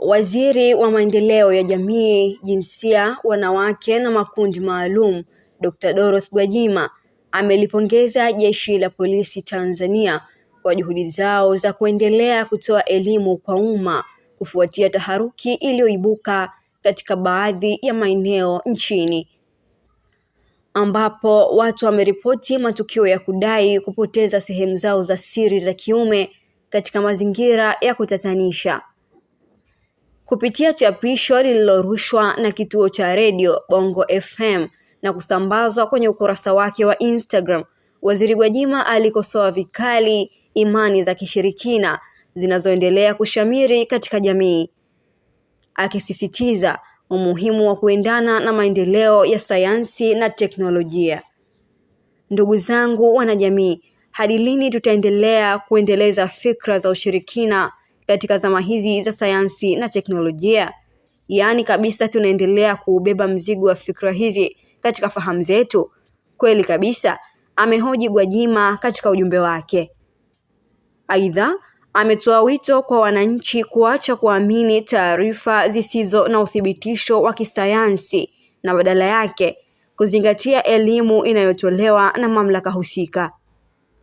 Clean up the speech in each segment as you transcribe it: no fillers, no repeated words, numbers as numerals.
Waziri wa Maendeleo ya Jamii, Jinsia, Wanawake na Makundi Maalum, Dr. Dorothy Gwajima amelipongeza Jeshi la Polisi Tanzania kwa juhudi zao za kuendelea kutoa elimu kwa umma kufuatia taharuki iliyoibuka katika baadhi ya maeneo nchini, ambapo watu wameripoti matukio ya kudai kupoteza sehemu zao za siri za kiume katika mazingira ya kutatanisha. Kupitia chapisho lililorushwa na kituo cha redio Bongo FM na kusambazwa kwenye ukurasa wake wa Instagram, Waziri Gwajima alikosoa vikali imani za kishirikina zinazoendelea kushamiri katika jamii, akisisitiza umuhimu wa kuendana na maendeleo ya sayansi na teknolojia. Ndugu zangu wanajamii, hadi lini tutaendelea kuendeleza fikra za ushirikina katika zama hizi za sayansi na teknolojia? Yaani kabisa tunaendelea kuubeba mzigo wa fikra hizi katika fahamu zetu? Kweli kabisa, amehoji Gwajima katika ujumbe wake. Aidha, ametoa wito kwa wananchi kuacha kuamini taarifa zisizo na uthibitisho wa kisayansi na badala yake kuzingatia elimu inayotolewa na mamlaka husika,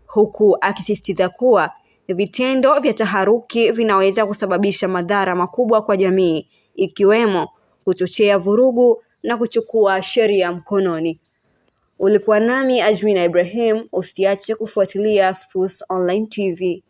huku akisisitiza kuwa vitendo vya taharuki vinaweza kusababisha madhara makubwa kwa jamii, ikiwemo kuchochea vurugu na kuchukua sheria mkononi. Ulikuwa nami Ajmina Ibrahim. Usiache kufuatilia Spruce Online TV.